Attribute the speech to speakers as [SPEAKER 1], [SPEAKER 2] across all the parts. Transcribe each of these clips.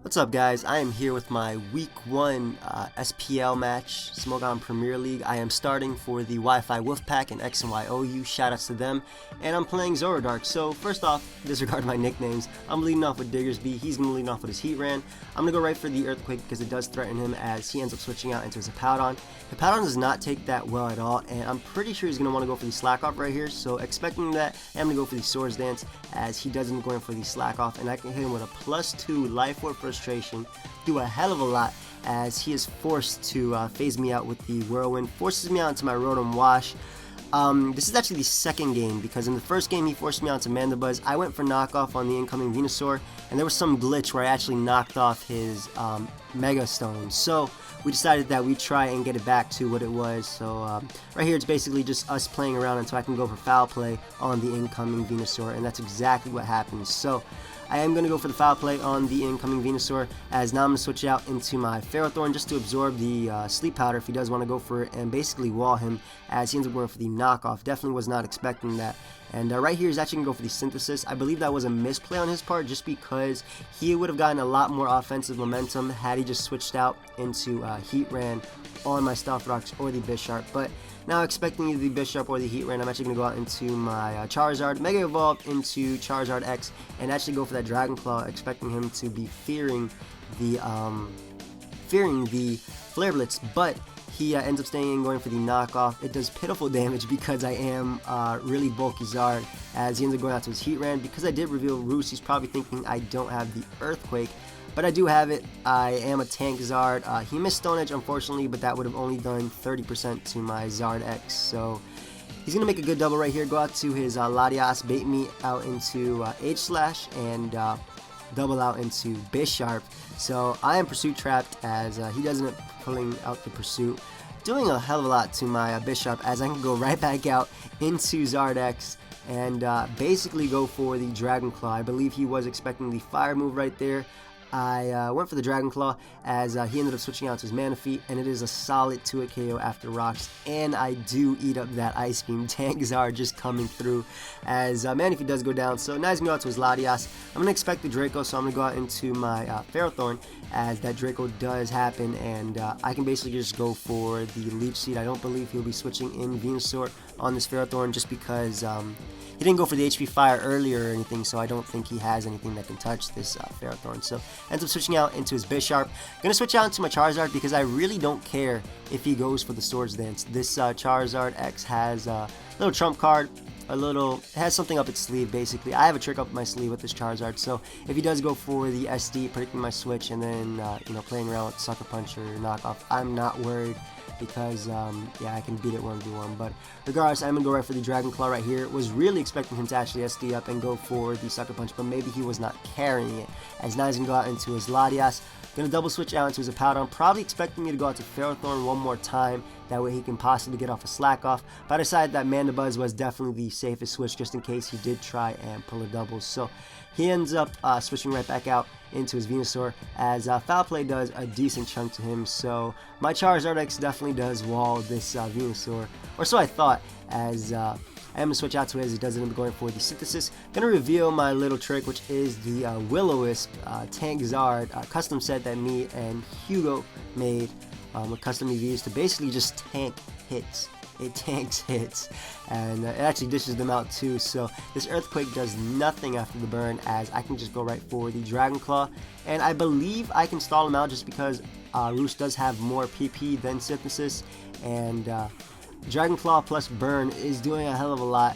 [SPEAKER 1] What's up, guys? I am here with my week 1 SPL match, Smogon Premier League. I am starting for the Wi-Fi Wolfpack and ZoroDark. Shoutouts to them. And I'm playing ZoroDark. So first off, disregard my nicknames. I'm leading off with Diggersby. He's going to lead off with his Heat Ran. I'm going to go right for the Earthquake because it does threaten him as he ends up switching out into his Hippowdon. Hippowdon does not take that well at all, and I'm pretty sure he's going to want to go for the Slack Off right here. So expecting that, I'm going to go for the Swords Dance as he does end up going for the Slack Off, and I can hit him with a +2 Life Orb Frustration, do a hell of a lot as he is forced to phase me out with the Whirlwind, forces me out into my Rotom Wash. This is actually the second game because in the first game he forced me out to Mandibuzz. I went for knockoff on the incoming Venusaur, and there was some glitch where I actually knocked off his Mega Stone. So we decided that we'd try and get it back to what it was. So right here it's basically just us playing around until I can go for Foul Play on the incoming Venusaur, and that's exactly what happens. So I am going to go for the Foul Play on the incoming Venusaur, as now I'm going to switch out into my Ferrothorn just to absorb the Sleep Powder if he does want to go for it, and basically wall him as he ends up going for the knockoff. Definitely was not expecting that. And right here he's actually going to go for the Synthesis. I believe that was a misplay on his part just because he would have gotten a lot more offensive momentum had he just switched out into Heat Ran on my Stealth Rocks or the Bisharp. But now expecting either the Bisharp or the Heat Ran, I'm actually going to go out into my Charizard, Mega Evolve into Charizard X, and actually go for that Dragon Claw, expecting him to be fearing the Flare Blitz, but he ends up staying in, going for the knockoff. It does pitiful damage because I am really bulky Zard, as he ends up going out to his Heat Ran. Because I did reveal Roost, he's probably thinking I don't have the Earthquake, but I do have it. I am a tank Zard. He missed Stone Edge, unfortunately, but that would have only done 30% to my Zard X. So he's going to make a good double right here, go out to his Latias, bait me out into H-Slash, and double out into Bisharp. So I am Pursuit trapped as he doesn't end up pulling out the Pursuit, doing a hell of a lot to my Bisharp, as I can go right back out into Zard X and basically go for the Dragon Claw. I believe he was expecting the Fire move right there. I went for the Dragon Claw as he ended up switching out to his Manaphy, and it is a solid 2-hit KO after Rocks, and I do eat up that Ice Beam. Tank Zard just coming through as Manaphy does go down. So now he's going to go out to his Latias. I'm going to expect the Draco, so I'm going to go out into my Ferrothorn as that Draco does happen, and I can basically just go for the Leech Seed. I don't believe he'll be switching in Venusaur on this Ferrothorn just because he didn't go for the HP Fire earlier or anything, so I don't think he has anything that can touch this Ferrothorn. So ends up switching out into his Bisharp. Gonna switch out into my Charizard because I really don't care if he goes for the Swords Dance. This Charizard X has a little trump card, has something up its sleeve basically. I have a trick up my sleeve with this Charizard, so if he does go for the SD, predicting my switch, and then playing around with Sucker Punch or knockoff, I'm not worried because yeah, I can beat it 1v1. But regardless, I'm gonna go right for the Dragon Claw right here. Was really expecting him to actually SD up and go for the Sucker Punch, but maybe he was not carrying it, as now he's gonna go out into his Latias. Gonna double switch out into his Hippowdon, probably expecting me to go out to Ferrothorn one more time, that way he can possibly get off a Slack Off, but I decided that Mandibuzz was definitely the safest switch just in case he did try and pull a double. So he ends up switching right back out into his Venusaur, as Foul Play does a decent chunk to him. So my Charizard X definitely does wall this Venusaur, or so I thought, as I am going to switch out to it as he does end up going for the Synthesis. Going to reveal my little trick, which is the Will-O-Wisp Tank Zard custom set that me and Hugo made with custom EVs to basically just tank hits. It tanks hits, and it actually dishes them out too. So this Earthquake does nothing after the burn, as I can just go right for the Dragon Claw, and I believe I can stall him out just because Roost does have more PP than Synthesis, and Dragon Claw plus Burn is doing a hell of a lot,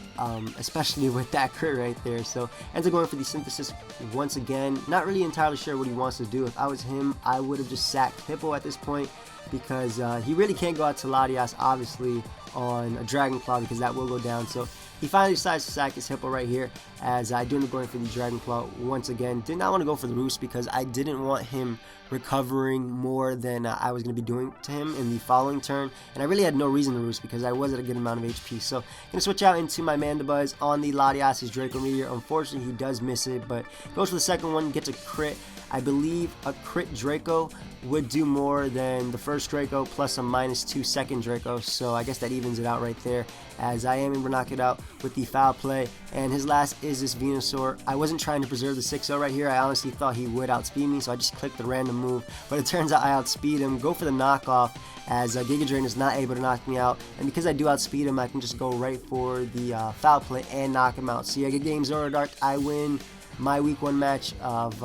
[SPEAKER 1] especially with that crit right there. So ends up going for the Synthesis once again. Not really entirely sure what he wants to do. If I was him, I would have just sacked Hippo at this point, because he really can't go out to Latias, obviously, on a Dragon Claw, because that will go down. So he finally decides to sack his Hippo right here, as I do end up going for the Dragon Claw once again. Did not want to go for the Roost because I didn't want him recovering more than I was going to be doing to him in the following turn, and I really had no reason to Roost because I was at a good amount of HP. So I'm going to switch out into my Mandibuzz on the Latias' Draco Meteor. Unfortunately, he does miss it, but goes for the second one, gets a crit. I believe a crit Draco would do more than the first Draco plus a -2 second Draco, so I guess that evens it out right there, as I am able to knock it out with the foul play. And his last is this Venusaur. I wasn't trying to preserve the 6-0 right here. I honestly thought he would outspeed me, so I just clicked the random move, but it turns out I outspeed him. Go for the knockoff, as Giga Drain is not able to knock me out, and because I do outspeed him, I can just go right for the foul play and knock him out. So yeah, good game, ZoroDark. I win my week 1 match of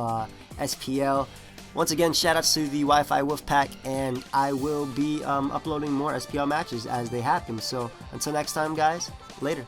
[SPEAKER 1] SPL. Once again, shoutouts to the Wi-Fi Wolfpack, and I will be uploading more SPL matches as they happen. So until next time, guys, later.